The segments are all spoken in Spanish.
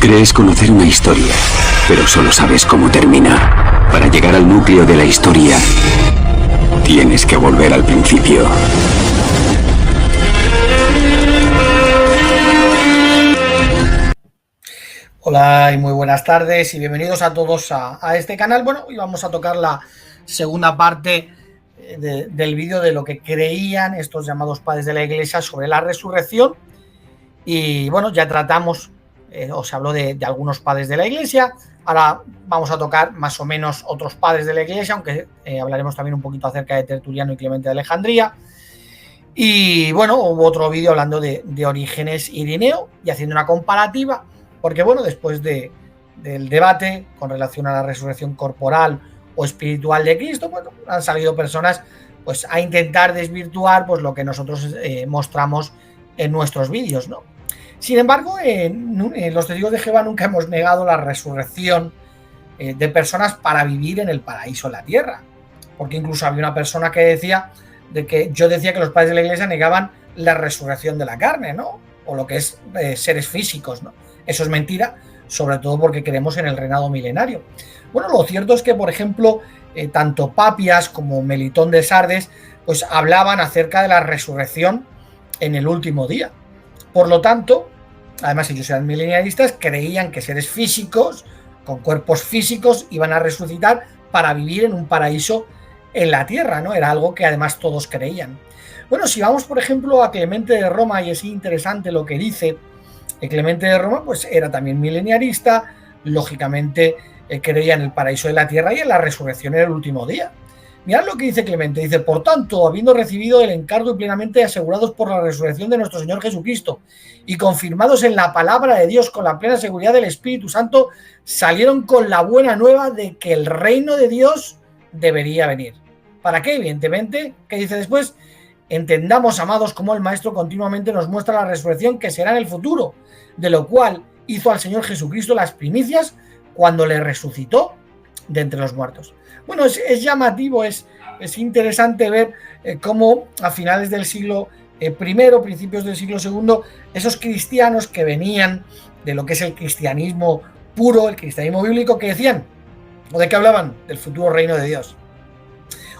Crees conocer una historia, pero solo sabes cómo termina. Para llegar al núcleo de la historia, tienes que volver al principio. Hola y muy buenas tardes y bienvenidos a todos a este canal. Bueno, hoy vamos a tocar la segunda parte del vídeo de lo que creían estos llamados padres de la Iglesia sobre la resurrección. Y bueno, ya tratamos, os habló de algunos padres de la Iglesia. Ahora vamos a tocar más o menos otros padres de la Iglesia, aunque hablaremos también un poquito acerca de Tertuliano y Clemente de Alejandría. Y bueno, hubo otro vídeo hablando de Orígenes y Irineo y haciendo una comparativa. Porque bueno, después del debate con relación a la resurrección corporal o espiritual de Cristo, bueno, han salido personas pues a intentar desvirtuar pues lo que nosotros mostramos en nuestros vídeos, ¿no? Sin embargo, en los testigos de Jehová nunca hemos negado la resurrección de personas para vivir en el paraíso en la tierra. Porque incluso había una persona que decía yo decía que los padres de la Iglesia negaban la resurrección de la carne, ¿no? O lo que es seres físicos, ¿no? Eso es mentira, sobre todo porque creemos en el reinado milenario. Bueno, lo cierto es que, por ejemplo, tanto Papias como Melitón de Sardes pues hablaban acerca de la resurrección en el último día. Por lo tanto, además ellos eran milenialistas, creían que seres físicos, con cuerpos físicos, iban a resucitar para vivir en un paraíso en la tierra, ¿no? Era algo que además todos creían. Bueno, si vamos, por ejemplo, a Clemente de Roma, y es interesante lo que dice. Clemente de Roma pues era también mileniarista, lógicamente creía en el paraíso de la tierra y en la resurrección en el último día. Mirad lo que dice Clemente, dice: por tanto, habiendo recibido el encargo y plenamente asegurados por la resurrección de nuestro Señor Jesucristo y confirmados en la palabra de Dios con la plena seguridad del Espíritu Santo, salieron con la buena nueva de que el reino de Dios debería venir. ¿Para qué? Evidentemente, ¿qué dice después? Entendamos, amados, cómo el Maestro continuamente nos muestra la resurrección que será en el futuro, de lo cual hizo al Señor Jesucristo las primicias cuando le resucitó de entre los muertos. Bueno, es llamativo, es interesante ver cómo a finales del siglo I, principios del siglo II, esos cristianos que venían de lo que es el cristianismo puro, el cristianismo bíblico, que decían, o de qué hablaban, del futuro reino de Dios.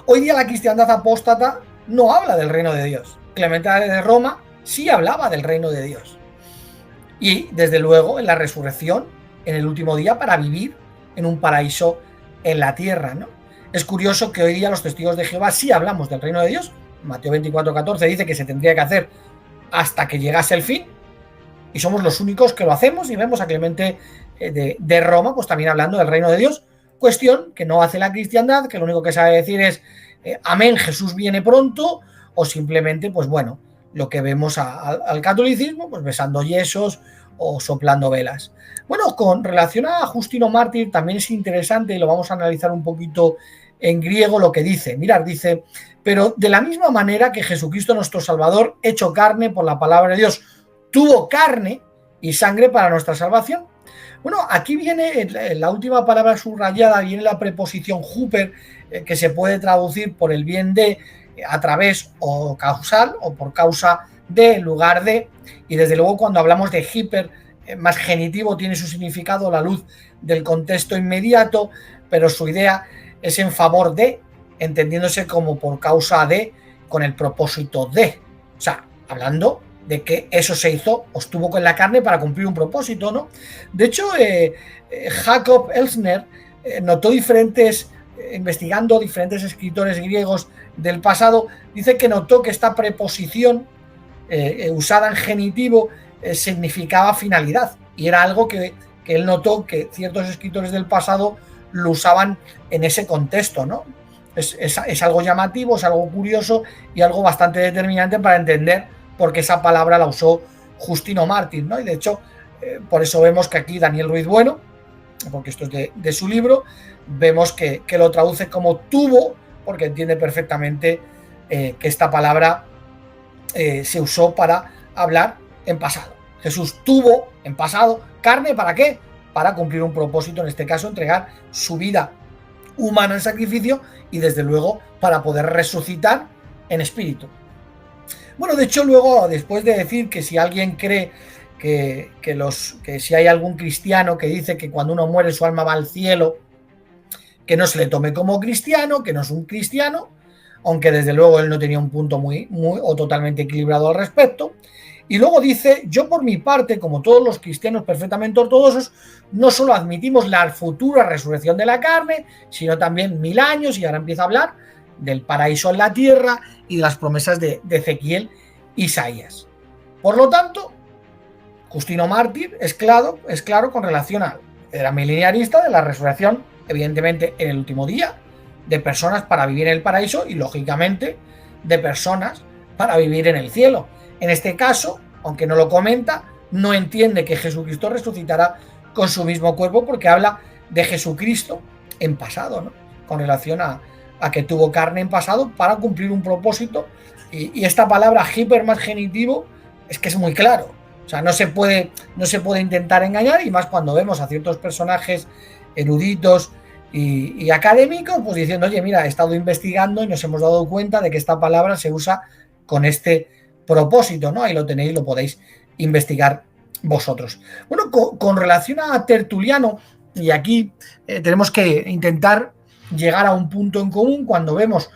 Hoy día la cristiandad apóstata no habla del reino de Dios. Clemente de Roma sí hablaba del reino de Dios. Y desde luego en la resurrección, en el último día, para vivir en un paraíso en la tierra, ¿no? Es curioso que hoy día los testigos de Jehová sí hablamos del reino de Dios. Mateo 24:14 dice que se tendría que hacer hasta que llegase el fin. Y somos los únicos que lo hacemos, y vemos a Clemente de Roma pues también hablando del reino de Dios. Cuestión que no hace la cristiandad, que lo único que sabe decir es amén, Jesús viene pronto, o simplemente, pues bueno, lo que vemos al catolicismo, pues besando yesos o soplando velas. Bueno, con relación a Justino Mártir también es interesante, y lo vamos a analizar un poquito en griego lo que dice. Mirad, dice: pero de la misma manera que Jesucristo nuestro Salvador, hecho carne por la palabra de Dios, tuvo carne y sangre para nuestra salvación. Bueno, aquí viene en la última palabra subrayada, viene la preposición huper, que se puede traducir por el bien de, a través o causal, o por causa de, en lugar de. Y desde luego cuando hablamos de hiper, más genitivo, tiene su significado a la luz del contexto inmediato, pero su idea es en favor de, entendiéndose como por causa de, con el propósito de. O sea, hablando de que eso se hizo o estuvo con la carne para cumplir un propósito, ¿no? De hecho, Jacob Elsner notó investigando diferentes escritores griegos del pasado, dice que notó que esta preposición usada en genitivo significaba finalidad, y era algo que él notó que ciertos escritores del pasado lo usaban en ese contexto, ¿no? Es algo llamativo, es algo curioso y algo bastante determinante para entender porque esa palabra la usó Justino Mártir, ¿no? Y de hecho, por eso vemos que aquí Daniel Ruiz Bueno, porque esto es de su libro, vemos que lo traduce como tuvo, porque entiende perfectamente que esta palabra se usó para hablar en pasado. Jesús tuvo en pasado carne, ¿para qué? Para cumplir un propósito, en este caso entregar su vida humana en sacrificio, y desde luego para poder resucitar en espíritu. Bueno, de hecho luego, después de decir que si alguien cree que si hay algún cristiano que dice que cuando uno muere su alma va al cielo, que no se le tome como cristiano, que no es un cristiano, aunque desde luego él no tenía un punto muy o totalmente equilibrado al respecto. Y luego dice: yo por mi parte, como todos los cristianos perfectamente ortodoxos, no solo admitimos la futura resurrección de la carne, sino también 1000 años, y ahora empieza a hablar del paraíso en la tierra y de las promesas de Ezequiel y Isaías. Por lo tanto, Justino Mártir es claro con relación a era milenarista de la resurrección, evidentemente en el último día, de personas para vivir en el paraíso y lógicamente de personas para vivir en el cielo. En este caso, aunque no lo comenta, no entiende que Jesucristo resucitará con su mismo cuerpo, porque habla de Jesucristo en pasado, ¿no? Con relación a que tuvo carne en pasado para cumplir un propósito, y esta palabra hiper más genitivo es que es muy claro. O sea, no se puede intentar engañar, y más cuando vemos a ciertos personajes eruditos y académicos pues diciendo: oye, mira, he estado investigando y nos hemos dado cuenta de que esta palabra se usa con este propósito, ¿no? Ahí lo tenéis, lo podéis investigar vosotros. Bueno, con relación a Tertuliano, y aquí tenemos que intentar llegar a un punto en común. Cuando vemos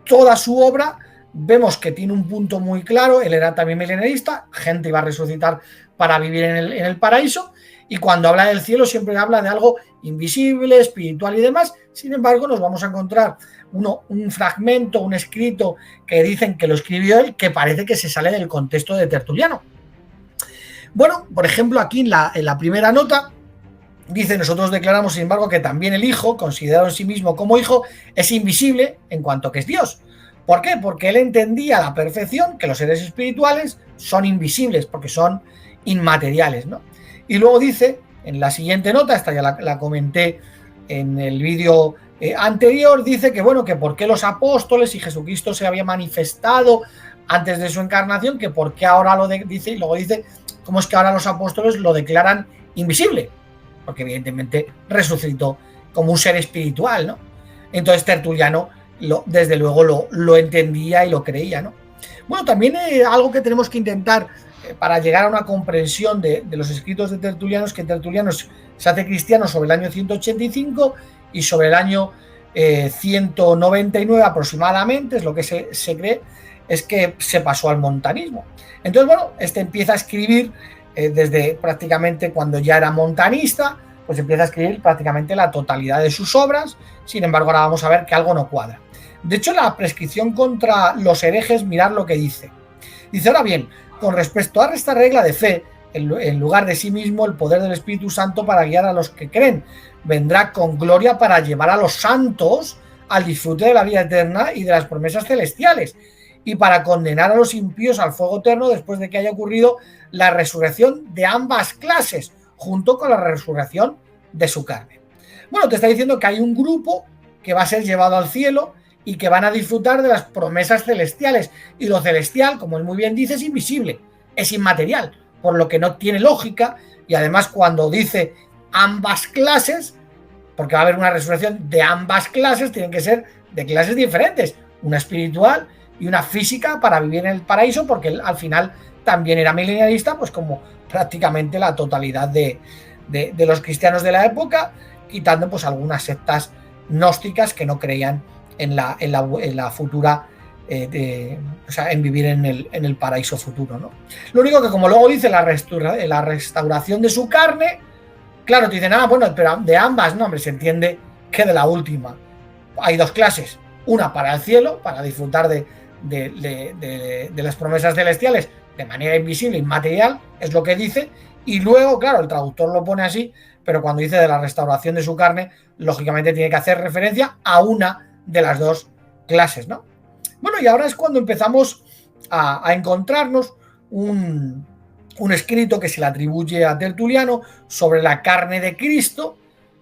toda su obra, vemos que tiene un punto muy claro. Él era también milenarista, gente iba a resucitar para vivir en el paraíso, y cuando habla del cielo siempre habla de algo invisible, espiritual y demás. Sin embargo, nos vamos a encontrar un fragmento, un escrito que dicen que lo escribió él, que parece que se sale del contexto de Tertuliano. Bueno, por ejemplo, aquí en la primera nota dice: nosotros declaramos, sin embargo, que también el Hijo, considerado en sí mismo como Hijo, es invisible en cuanto que es Dios. ¿Por qué? Porque él entendía a la perfección que los seres espirituales son invisibles, porque son inmateriales, ¿no? Y luego dice, en la siguiente nota, esta ya la comenté en el vídeo anterior, dice que bueno, que por qué los apóstoles, y Jesucristo se había manifestado antes de su encarnación, que por qué ahora dice, y luego dice cómo es que ahora los apóstoles lo declaran invisible, porque evidentemente resucitó como un ser espiritual, ¿no? Entonces Tertuliano desde luego lo entendía y lo creía, ¿no? Bueno, también algo que tenemos que intentar para llegar a una comprensión de los escritos de Tertuliano, es que Tertuliano se hace cristiano sobre el año 185, y sobre el año 199 aproximadamente, es lo que se cree, es que se pasó al montanismo. Entonces, bueno, empieza a escribir desde prácticamente cuando ya era montanista, pues empieza a escribir prácticamente la totalidad de sus obras. Sin embargo, ahora vamos a ver que algo no cuadra. De hecho, la prescripción contra los herejes, mirad lo que dice. Dice: ahora bien, con respecto a esta regla de fe, en lugar de sí mismo, el poder del Espíritu Santo para guiar a los que creen vendrá con gloria para llevar a los santos al disfrute de la vida eterna y de las promesas celestiales, y para condenar a los impíos al fuego eterno después de que haya ocurrido la resurrección de ambas clases, junto con la resurrección de su carne. Bueno, te está diciendo que hay un grupo que va a ser llevado al cielo y que van a disfrutar de las promesas celestiales, y lo celestial, como él muy bien dice, es invisible, es inmaterial, por lo que no tiene lógica. Y además, cuando dice ambas clases, porque va a haber una resurrección de ambas clases, tienen que ser de clases diferentes, una espiritual y una física, para vivir en el paraíso, porque él al final también era milenarista, pues como prácticamente la totalidad de los cristianos de la época, quitando pues algunas sectas gnósticas que no creían en la futura, o sea, en vivir en el paraíso futuro, ¿no? Lo único que, como luego dice, la restauración de su carne, claro, te dicen: bueno, pero de ambas, no, hombre, se entiende que de la última. Hay dos clases: una para el cielo, para disfrutar de las promesas celestiales de manera invisible, inmaterial, es lo que dice. Y luego, claro, el traductor lo pone así, pero cuando dice de la restauración de su carne, lógicamente tiene que hacer referencia a una de las dos clases, ¿no? Bueno, y ahora es cuando empezamos a encontrarnos un escrito que se le atribuye a Tertuliano sobre la carne de Cristo,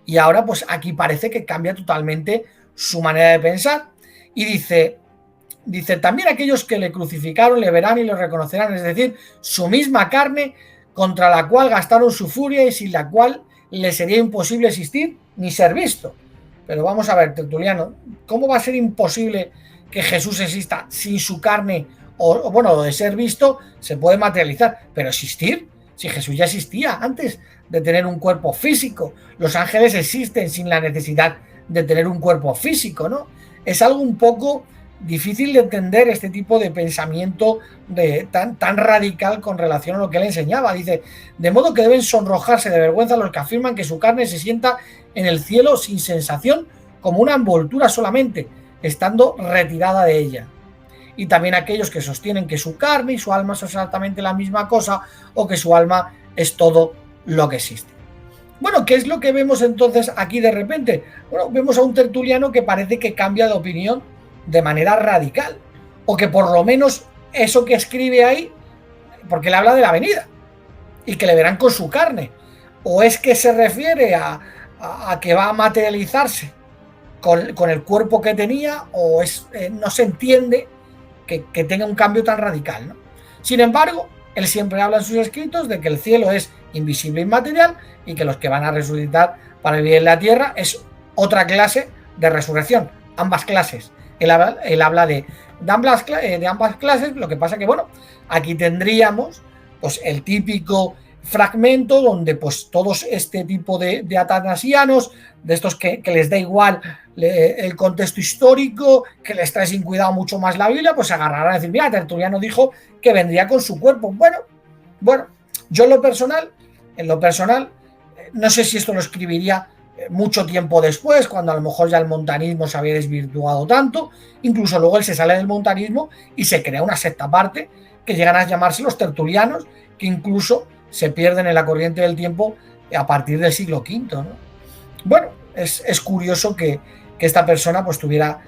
y ahora pues aquí parece que cambia totalmente su manera de pensar, y dice: también aquellos que le crucificaron le verán y lo reconocerán, es decir, su misma carne, contra la cual gastaron su furia y sin la cual le sería imposible existir ni ser visto. Pero vamos a ver, Tertuliano, ¿cómo va a ser imposible que Jesús exista sin su carne? O bueno, de ser visto se puede materializar, pero existir, Si Jesús ya existía antes de tener un cuerpo físico, los ángeles existen sin la necesidad de tener un cuerpo físico, ¿no? Es algo un poco difícil de entender este tipo de pensamiento tan radical con relación a lo que él enseñaba. Dice, de modo que deben sonrojarse de vergüenza los que afirman que su carne se sienta en el cielo sin sensación, como una envoltura solamente, estando retirada de ella. Y también aquellos que sostienen que su carne y su alma son exactamente la misma cosa, o que su alma es todo lo que existe. Bueno, ¿qué es lo que vemos entonces aquí de repente? Bueno, vemos a un tertuliano que parece que cambia de opinión de manera radical, o que por lo menos eso que escribe ahí, porque le habla de la venida y que le verán con su carne, o es que se refiere a que va a materializarse con el cuerpo que tenía, o no se entiende que tenga un cambio tan radical, ¿no? Sin embargo, él siempre habla en sus escritos de que el cielo es invisible e inmaterial y que los que van a resucitar para vivir en la tierra es otra clase de resurrección, ambas clases. Él habla de ambas clases, lo que pasa que, bueno, aquí tendríamos pues el típico fragmento donde pues todos este tipo de atanasianos, de estos que les da igual el contexto histórico, que les trae sin cuidado mucho más la Biblia, pues se agarrarán a decir, mira, Tertuliano dijo que vendría con su cuerpo. Bueno, yo en lo personal, no sé si esto lo escribiría mucho tiempo después, cuando a lo mejor ya el montanismo se había desvirtuado tanto. Incluso luego él se sale del montanismo y se crea una secta aparte que llegan a llamarse los tertulianos, que incluso se pierden en la corriente del tiempo a partir del siglo V, ¿no? Bueno, es curioso que esta persona pues tuviera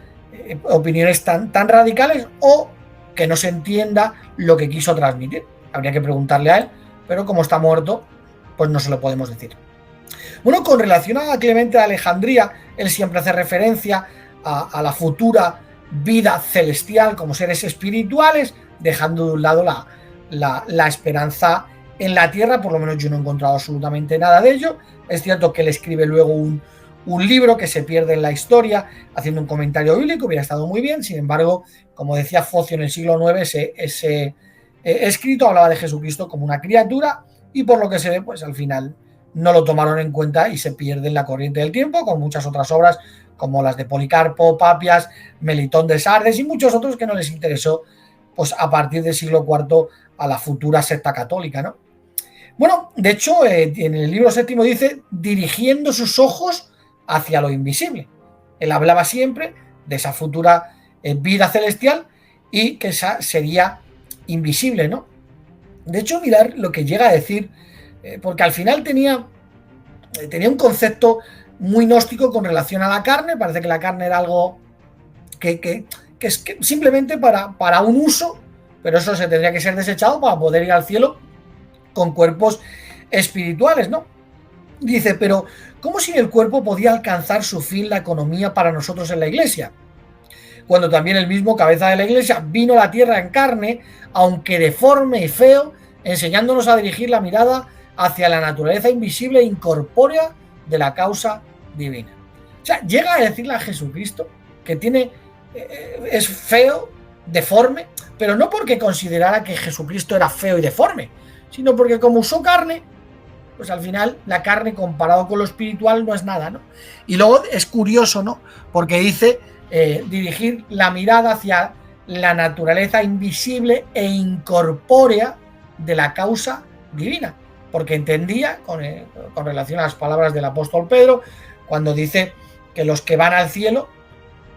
opiniones tan radicales, o que no se entienda lo que quiso transmitir. Habría que preguntarle a él, pero como está muerto, pues no se lo podemos decir. Bueno, con relación a Clemente de Alejandría, él siempre hace referencia a la futura vida celestial como seres espirituales, dejando de un lado la esperanza en la tierra. Por lo menos yo no he encontrado absolutamente nada de ello. Es cierto que él escribe luego un libro que se pierde en la historia, haciendo un comentario bíblico, hubiera estado muy bien. Sin embargo, como decía Focio en el siglo IX, ese escrito hablaba de Jesucristo como una criatura, y por lo que se ve, pues al final no lo tomaron en cuenta y se pierde en la corriente del tiempo, con muchas otras obras como las de Policarpo, Papias, Melitón de Sardes y muchos otros que no les interesó, pues a partir del siglo IV a la futura secta católica, ¿no? Bueno, de hecho, en el libro séptimo dice, dirigiendo sus ojos hacia lo invisible. Él hablaba siempre de esa futura vida celestial y que esa sería invisible, ¿no? De hecho, mirar lo que llega a decir, porque al final tenía un concepto muy gnóstico con relación a la carne. Parece que la carne era algo que es simplemente para un uso, pero eso se tendría que ser desechado para poder ir al cielo con cuerpos espirituales, ¿no? Dice, pero ¿cómo sin el cuerpo podía alcanzar su fin la economía para nosotros en la iglesia? Cuando también el mismo cabeza de la iglesia vino a la tierra en carne, aunque deforme y feo, enseñándonos a dirigir la mirada hacia la naturaleza invisible e incorpórea de la causa divina. O sea, llega a decirle a Jesucristo que es feo, deforme, pero no porque considerara que Jesucristo era feo y deforme, sino porque como usó carne, pues al final la carne comparado con lo espiritual no es nada, ¿no? Y luego es curioso, ¿no? Porque dice dirigir la mirada hacia la naturaleza invisible e incorpórea de la causa divina, porque entendía, con relación a las palabras del apóstol Pedro, cuando dice que los que van al cielo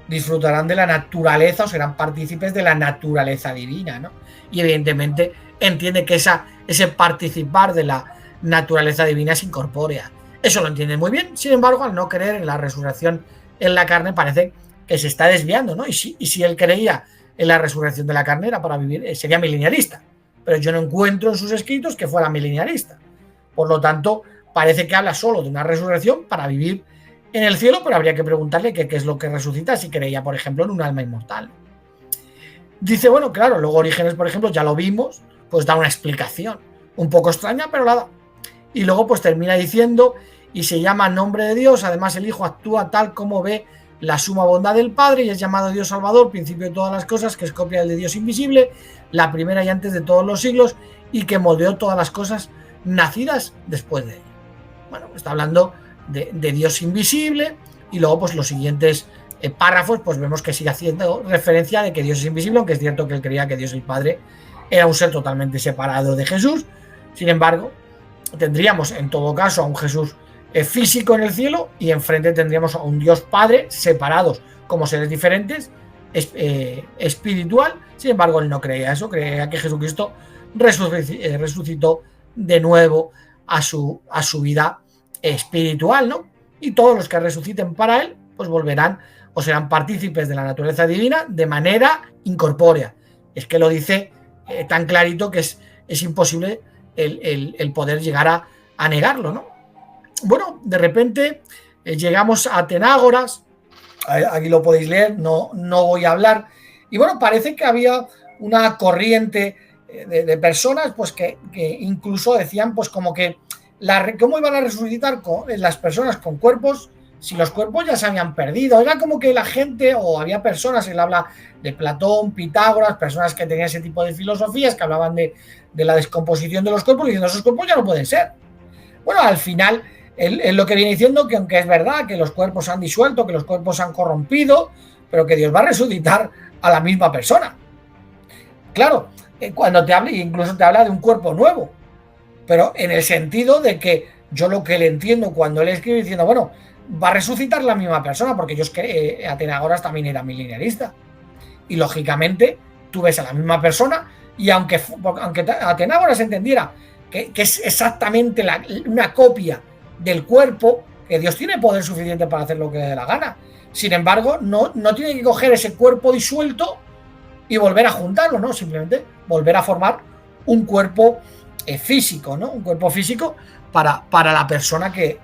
disfrutarán de la naturaleza o serán partícipes de la naturaleza divina, ¿no? Y evidentemente entiende que ese participar de la naturaleza divina es incorpórea. Eso lo entiende muy bien. Sin embargo, al no creer en la resurrección en la carne, parece que se está desviando, ¿no? Y si él creía en la resurrección de la carne, era para vivir, sería milenialista. Pero yo no encuentro en sus escritos que fuera milenialista. Por lo tanto, parece que habla solo de una resurrección para vivir en el cielo, pero habría que preguntarle qué es lo que resucita, si creía, por ejemplo, en un alma inmortal. Dice, bueno, claro, luego Orígenes, por ejemplo, ya lo vimos, pues da una explicación un poco extraña, pero la da. Y luego pues termina diciendo, y se llama nombre de Dios, además el Hijo actúa tal como ve la suma bondad del Padre y es llamado Dios Salvador, principio de todas las cosas, que es copia del de Dios invisible, la primera y antes de todos los siglos, y que moldeó todas las cosas nacidas después de ella. Bueno, está hablando de Dios invisible, y luego pues los siguientes párrafos pues vemos que sigue haciendo referencia de que Dios es invisible, aunque es cierto que él creía que Dios el Padre era un ser totalmente separado de Jesús. Sin embargo, tendríamos en todo caso a un Jesús físico en el cielo, y enfrente tendríamos a un Dios Padre separados como seres diferentes, espiritual. Sin embargo, él no creía eso, creía que Jesucristo resucitó de nuevo a su vida espiritual, ¿no? Y todos los que resuciten para él pues volverán o serán partícipes de la naturaleza divina de manera incorpórea. Es que lo dice tan clarito que es imposible el poder llegar a negarlo, ¿no? Bueno, de repente llegamos a Atenágoras, aquí lo podéis leer, no voy a hablar, y bueno, parece que había una corriente de personas pues que incluso decían pues como que cómo iban a resucitar las personas con cuerpos si los cuerpos ya se habían perdido. Era como que la gente, o había personas, él habla de Platón, Pitágoras, personas que tenían ese tipo de filosofías que hablaban de la descomposición de los cuerpos, diciendo esos cuerpos ya no pueden ser. Bueno, al final él lo que viene diciendo que aunque es verdad que los cuerpos se han disuelto, que los cuerpos se han corrompido, pero que Dios va a resucitar a la misma persona. Claro, cuando te habla, incluso te habla de un cuerpo nuevo, pero en el sentido de que yo lo que le entiendo cuando él escribe diciendo, bueno, va a resucitar la misma persona, porque yo es que Atenágoras también era milenialista, y lógicamente tú ves a la misma persona, y aunque Atenágoras entendiera que es exactamente una copia del cuerpo, que Dios tiene poder suficiente para hacer lo que le dé la gana, sin embargo no tiene que coger ese cuerpo disuelto y volver a juntarlo, ¿no? Simplemente volver a formar un cuerpo físico, ¿no? Un cuerpo físico para la persona que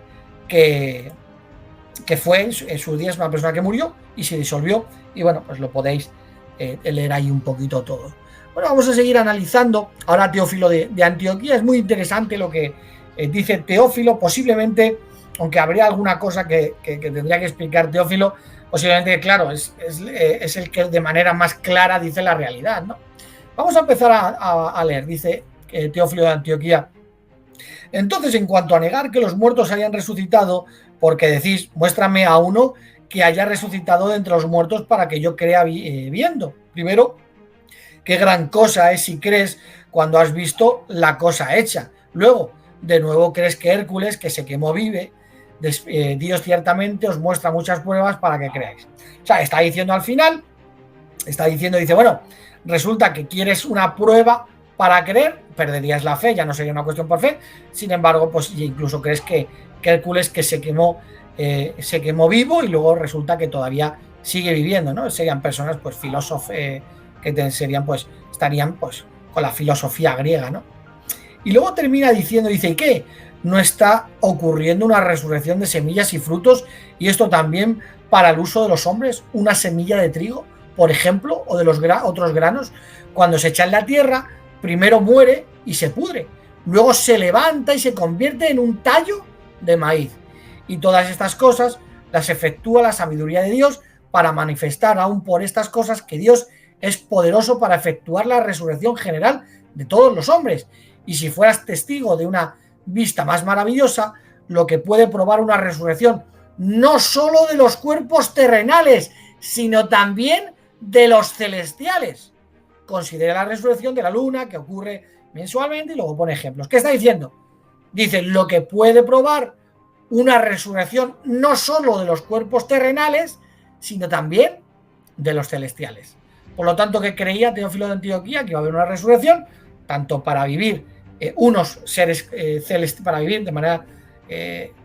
fue en sus días una persona que murió y se disolvió, y bueno, pues lo podéis leer ahí un poquito todo. Bueno, vamos a seguir analizando ahora Teófilo de Antioquía. Es muy interesante lo que dice Teófilo, posiblemente, aunque habría alguna cosa que tendría que explicar Teófilo, posiblemente, claro, es el que de manera más clara dice la realidad, ¿no? Vamos a empezar a leer. Dice Teófilo de Antioquía: entonces, en cuanto a negar que los muertos hayan resucitado, porque decís, muéstrame a uno que haya resucitado de entre los muertos para que yo crea viendo. Primero, qué gran cosa es si crees cuando has visto la cosa hecha. Luego, de nuevo crees que Hércules, que se quemó, vive. Dios ciertamente os muestra muchas pruebas para que creáis. O sea, está diciendo al final, dice, bueno, resulta que quieres una prueba para creer, perderías la fe, ya no sería una cuestión por fe. Sin embargo, pues incluso crees que Hércules, que se quemó vivo, y luego resulta que todavía sigue viviendo, ¿no? Serían personas pues filósofos que serían pues estarían pues con la filosofía griega, ¿no? Y luego termina diciendo, dice, ¿y qué? ¿No está ocurriendo una resurrección de semillas y frutos, y esto también para el uso de los hombres? Una semilla de trigo, por ejemplo, o de los otros granos, cuando se echa en la tierra, primero muere y se pudre, luego se levanta y se convierte en un tallo de maíz. Y todas estas cosas las efectúa la sabiduría de Dios para manifestar aún por estas cosas que Dios es poderoso para efectuar la resurrección general de todos los hombres. Y si fueras testigo de una vista más maravillosa, lo que puede probar una resurrección no solo de los cuerpos terrenales, sino también de los celestiales. Considera la resurrección de la luna, que ocurre mensualmente, y luego pone ejemplos. ¿Qué está diciendo? Dice, lo que puede probar una resurrección no solo de los cuerpos terrenales, sino también de los celestiales. Por lo tanto, que creía Teófilo de Antioquía que iba a haber una resurrección, tanto para vivir unos seres para vivir de manera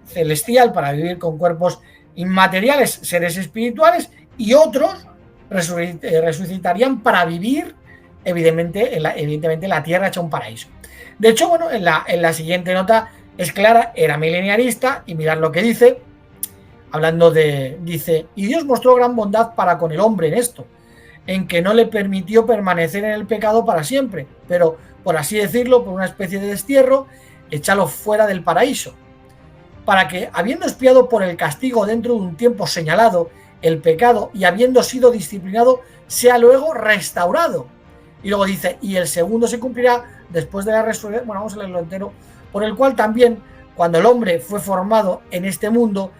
celestial, para vivir con cuerpos inmateriales, seres espirituales, y otros resucitarían para vivir evidentemente en la tierra hecha un paraíso. De hecho, bueno, en la siguiente nota es clara, era milenialista, y mirad lo que dice, hablando dice, y Dios mostró gran bondad para con el hombre en esto, en que no le permitió permanecer en el pecado para siempre, pero, por así decirlo, por una especie de destierro, echarlo fuera del paraíso, para que, habiendo expiado por el castigo dentro de un tiempo señalado el pecado y habiendo sido disciplinado, sea luego restaurado. Y luego dice, y el segundo se cumplirá después de la resurrección. Bueno, vamos a leerlo entero por el cual también, cuando el hombre fue formado en este mundo,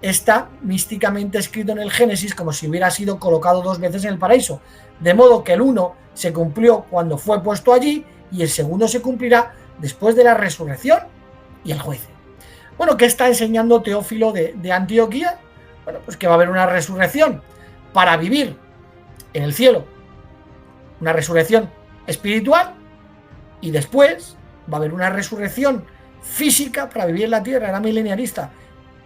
está místicamente escrito en el Génesis como si hubiera sido colocado 2 veces en el paraíso, de modo que el uno se cumplió cuando fue puesto allí y el segundo se cumplirá después de la resurrección y el juicio. Bueno, ¿qué está enseñando Teófilo de Antioquía? Bueno, pues que va a haber una resurrección para vivir en el cielo, una resurrección espiritual, y después va a haber una resurrección física para vivir en la tierra. Era milenialista.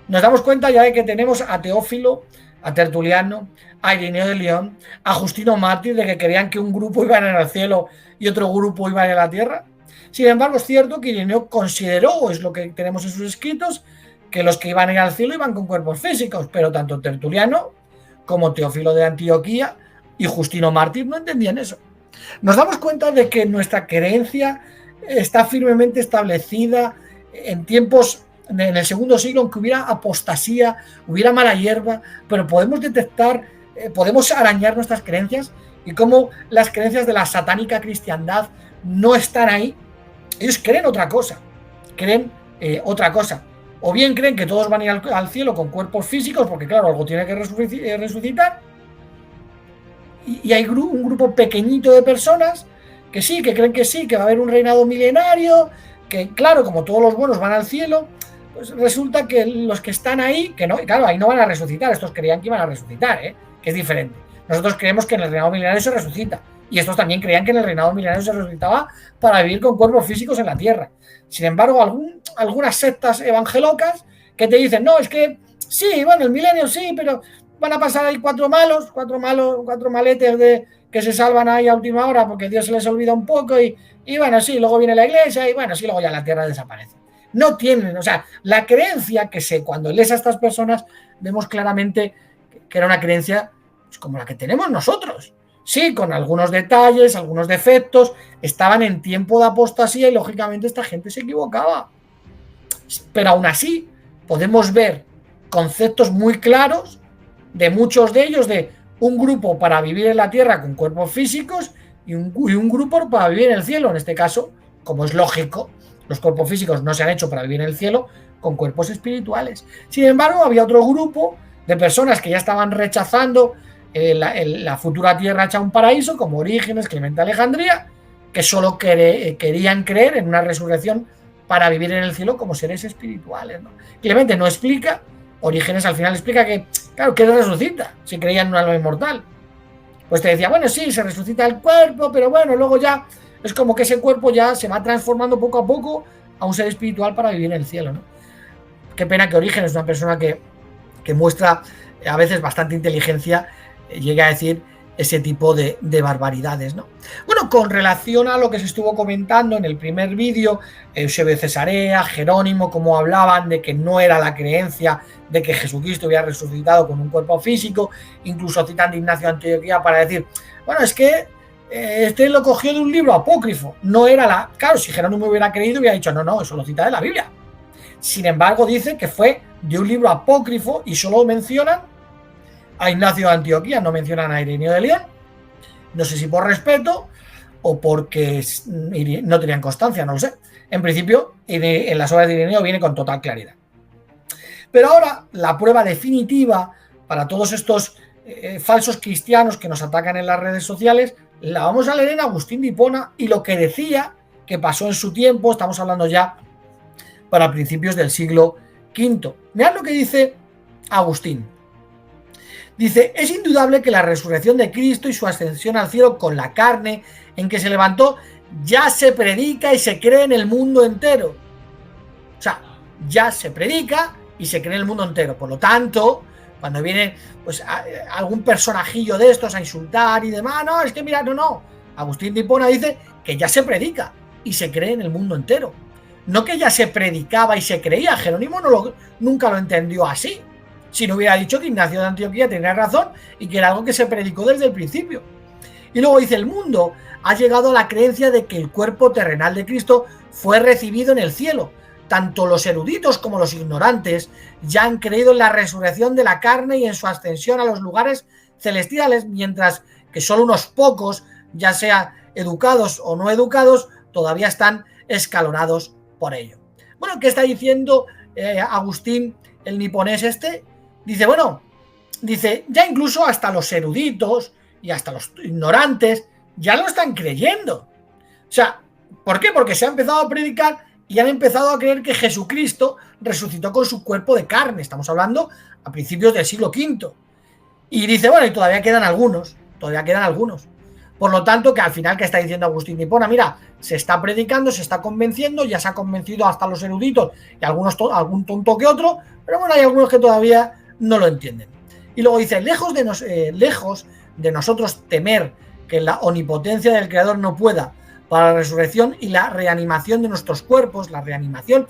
Nos damos cuenta ya de que tenemos a Teófilo, a Tertuliano, a Ireneo de León, a Justino Mártir, de que querían que un grupo iba al cielo y otro grupo iba a la tierra. Sin embargo, es cierto que Ireneo consideró, o es lo que tenemos en sus escritos, que los que iban a ir al cielo iban con cuerpos físicos, pero tanto Tertuliano como Teófilo de Antioquía y Justino Mártir no entendían eso. Nos damos cuenta de que nuestra creencia está firmemente establecida en tiempos, en el segundo siglo, aunque hubiera apostasía, hubiera mala hierba, pero podemos detectar, podemos arañar nuestras creencias y cómo las creencias de la satánica cristiandad no están ahí. Ellos creen otra cosa, otra cosa. O bien creen que todos van a ir al cielo con cuerpos físicos, porque claro, algo tiene que resucitar. Y hay un grupo pequeñito de personas que sí, que creen que sí, que va a haber un reinado milenario, que claro, como todos los buenos van al cielo, pues resulta que los que están ahí, que no, claro, ahí no van a resucitar, estos creían que iban a resucitar, que es diferente. Nosotros creemos que en el reinado milenario se resucita, y estos también creían que en el reinado milenario se resucitaba para vivir con cuerpos físicos en la tierra. Sin embargo, algunas sectas evangelocas que te dicen, no, es que sí, bueno, el milenio sí, pero van a pasar ahí cuatro maletes que se salvan ahí a última hora porque Dios se les olvida un poco y bueno, sí, luego viene la iglesia y bueno, sí, luego ya la tierra desaparece. No tienen, o sea, la creencia cuando lees a estas personas, vemos claramente que era una creencia pues, como la que tenemos nosotros. Sí, con algunos detalles, algunos defectos, estaban en tiempo de apostasía y lógicamente esta gente se equivocaba. Pero aún así, podemos ver conceptos muy claros de muchos de ellos, de un grupo para vivir en la tierra con cuerpos físicos y un grupo para vivir en el cielo. En este caso, como es lógico, los cuerpos físicos no se han hecho para vivir en el cielo con cuerpos espirituales. Sin embargo, había otro grupo de personas que ya estaban rechazando la futura tierra hecha un paraíso, como Orígenes, Clemente Alejandría, que solo querían creer en una resurrección para vivir en el cielo como seres espirituales, ¿no? Clemente no explica, Orígenes al final explica que, claro, que resucita si creían en un alma inmortal. Pues te decía, bueno, sí, se resucita el cuerpo, pero bueno, luego ya es como que ese cuerpo ya se va transformando poco a poco a un ser espiritual para vivir en el cielo, ¿no? Qué pena que Orígenes, una persona que muestra a veces bastante inteligencia, llegue a decir ese tipo de barbaridades, ¿no? Bueno, con relación a lo que se estuvo comentando en el primer vídeo, Eusebio de Cesarea, Jerónimo, como hablaban de que no era la creencia de que Jesucristo hubiera resucitado con un cuerpo físico, incluso citan de Ignacio de Antioquía para decir, bueno, es que este lo cogió de un libro apócrifo, no era la... Claro, si Jerónimo hubiera creído, hubiera dicho, no, eso lo cita de la Biblia. Sin embargo, dice que fue de un libro apócrifo y solo mencionan a Ignacio de Antioquía, no mencionan a Ireneo de León, no sé si por respeto o porque no tenían constancia, no lo sé. En principio, en las obras de Ireneo viene con total claridad. Pero ahora, la prueba definitiva para todos estos falsos cristianos que nos atacan en las redes sociales, la vamos a leer en Agustín de Hipona y lo que decía que pasó en su tiempo, estamos hablando ya para principios del siglo V. Mirad lo que dice Agustín. Dice, es indudable que la resurrección de Cristo y su ascensión al cielo con la carne en que se levantó ya se predica y se cree en el mundo entero. O sea, ya se predica y se cree en el mundo entero. Por lo tanto, cuando viene pues algún personajillo de estos a insultar y demás, no, es que mira, no. Agustín de Hipona dice que ya se predica y se cree en el mundo entero. No que ya se predicaba y se creía. Jerónimo nunca lo entendió así. Si no hubiera dicho que Ignacio de Antioquía tenía razón y que era algo que se predicó desde el principio. Y luego dice, el mundo ha llegado a la creencia de que el cuerpo terrenal de Cristo fue recibido en el cielo. Tanto los eruditos como los ignorantes ya han creído en la resurrección de la carne y en su ascensión a los lugares celestiales, mientras que solo unos pocos, ya sea educados o no educados, todavía están escalonados por ello. Bueno, ¿qué está diciendo Agustín, el niponés este? Dice, bueno, dice, ya incluso hasta los eruditos y hasta los ignorantes ya lo están creyendo. O sea, ¿por qué? Porque se ha empezado a predicar y han empezado a creer que Jesucristo resucitó con su cuerpo de carne. Estamos hablando a principios del siglo V. Y dice, bueno, y todavía quedan algunos. Por lo tanto, que al final, ¿qué está diciendo Agustín de Hipona? Mira, se está predicando, se está convenciendo, ya se ha convencido hasta los eruditos y algún tonto que otro, pero bueno, hay algunos que todavía no lo entienden. Y luego dice, lejos de nosotros temer que la omnipotencia del Creador no pueda para la resurrección y la reanimación de nuestros cuerpos, la reanimación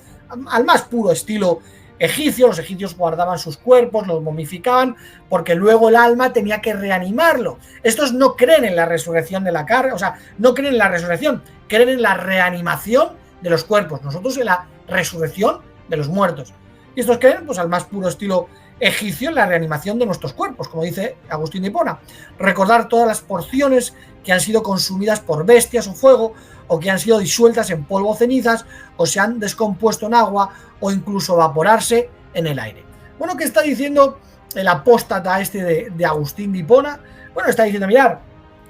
al más puro estilo egipcio. Los egipcios guardaban sus cuerpos, los momificaban, porque luego el alma tenía que reanimarlo. Estos no creen en la resurrección de la carne, o sea, no creen en la resurrección, creen en la reanimación de los cuerpos, nosotros en la resurrección de los muertos. Y estos creen, pues, al más puro estilo egipcio, en la reanimación de nuestros cuerpos, como dice Agustín de Hipona. Recordar todas las porciones que han sido consumidas por bestias o fuego, o que han sido disueltas en polvo o cenizas, o se han descompuesto en agua, o incluso evaporarse en el aire. Bueno, ¿qué está diciendo el apóstata este de Agustín de Hipona? Bueno, está diciendo, mirad,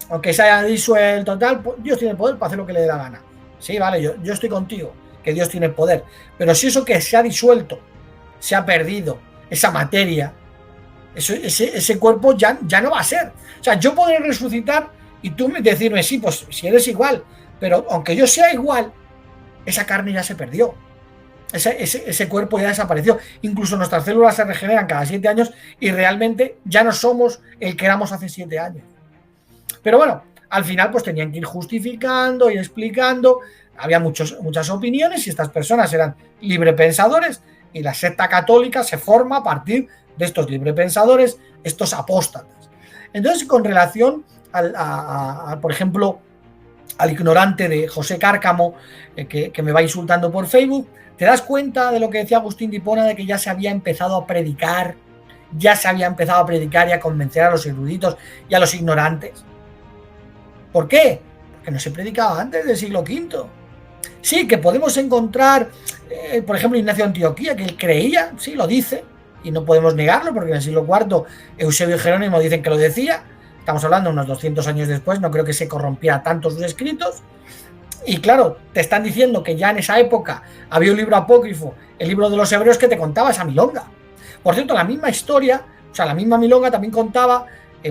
aunque se haya disuelto tal, Dios tiene el poder para hacer lo que le dé la gana. Sí, vale, yo estoy contigo, que Dios tiene el poder. Pero si eso que se ha disuelto, se ha perdido, esa materia, ese cuerpo ya no va a ser. O sea, yo podré resucitar y tú decirme, sí, pues si eres igual, pero aunque yo sea igual, esa carne ya se perdió. Ese cuerpo ya desapareció. Incluso nuestras células se regeneran cada 7 años y realmente ya no somos el que éramos hace 7 años. Pero bueno, al final pues tenían que ir justificando y explicando. Había muchas opiniones y estas personas eran librepensadores y la secta católica se forma a partir de estos librepensadores, estos apóstatas. Entonces, con relación por ejemplo, al ignorante de José Cárcamo, que me va insultando por Facebook, ¿te das cuenta de lo que decía Agustín de Hipona, de que ya se había empezado a predicar y a convencer a los eruditos y a los ignorantes? ¿Por qué? Porque no se predicaba antes del siglo V. Sí, que podemos encontrar, por ejemplo, Ignacio de Antioquía, que él creía, sí, lo dice, y no podemos negarlo, porque en el siglo IV Eusebio y Jerónimo dicen que lo decía. Estamos hablando unos 200 años después, no creo que se corrompiera tanto sus escritos. Y claro, te están diciendo que ya en esa época había un libro apócrifo, el libro de los hebreos, que te contaba esa milonga. Por cierto, la misma historia, o sea, la misma milonga también contaba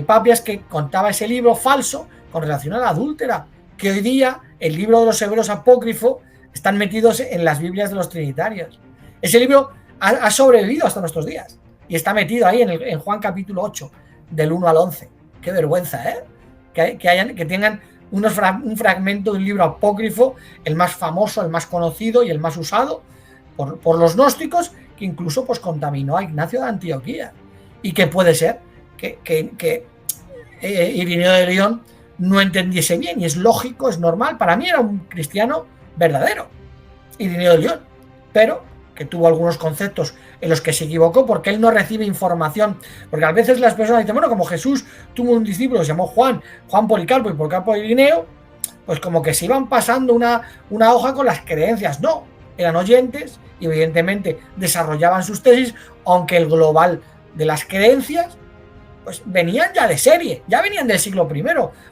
Papias, que contaba ese libro falso con relación a la adúltera, que hoy día el libro de los hebreos apócrifo están metidos en las Biblias de los trinitarios. Ese libro ha sobrevivido hasta nuestros días y está metido ahí en Juan capítulo 8, del 1 al 11. Qué vergüenza, ¿eh? Que tengan un fragmento de un libro apócrifo, el más famoso, el más conocido y el más usado por los gnósticos, que incluso pues contaminó a Ignacio de Antioquía. Y que puede ser que Irineo de León no entendiese bien, y es lógico, es normal. Para mí era un cristiano verdadero, Irineo de León, pero que tuvo algunos conceptos en los que se equivocó porque él no recibe información, porque a veces las personas dicen, bueno, como Jesús tuvo un discípulo que se llamó Juan Policarpo y Policarpo Irineo, pues como que se iban pasando una hoja con las creencias. No, eran oyentes y evidentemente desarrollaban sus tesis, aunque el global de las creencias pues venían ya de serie, ya venían del siglo I.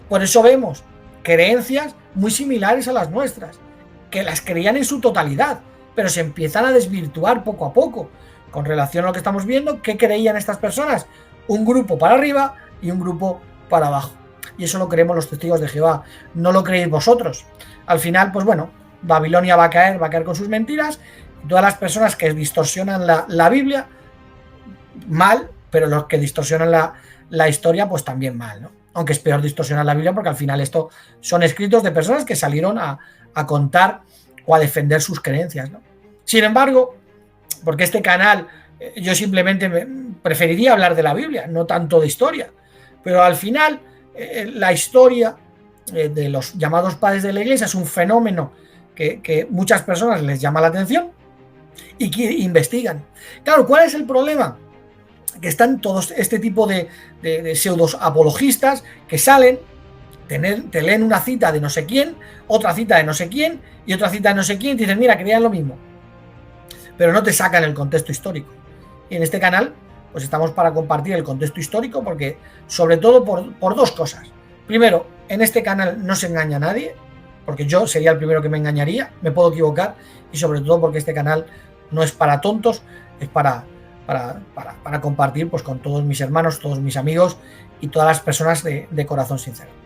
Por eso vemos creencias muy similares a las nuestras, que las creían en su totalidad, pero se empiezan a desvirtuar poco a poco. Con relación a lo que estamos viendo, ¿qué creían estas personas? Un grupo para arriba y un grupo para abajo. Y eso lo creemos los testigos de Jehová, no lo creéis vosotros. Al final, pues bueno, Babilonia va a caer con sus mentiras. Todas las personas que distorsionan la Biblia, mal, pero los que distorsionan la historia, pues también mal, ¿no? Aunque es peor distorsionar la Biblia, porque al final esto son escritos de personas que salieron a contar o a defender sus creencias, ¿no? Sin embargo, porque este canal yo simplemente preferiría hablar de la Biblia, no tanto de historia, pero al final la historia de los llamados padres de la Iglesia es un fenómeno que muchas personas les llama la atención y que investigan. Claro, ¿cuál es el problema? Que están todos este tipo de pseudos apologistas que salen, te leen una cita de no sé quién, otra cita de no sé quién y otra cita de no sé quién, y te dicen, mira, creían lo mismo. pero no te sacan el contexto histórico. Y en este canal pues estamos para compartir el contexto histórico, porque sobre todo por dos cosas. Primero, en este canal no se engaña a nadie, porque yo sería el primero que me engañaría, me puedo equivocar, y sobre todo porque este canal no es para tontos, es para compartir pues con todos mis hermanos, todos mis amigos y todas las personas de corazón sincero.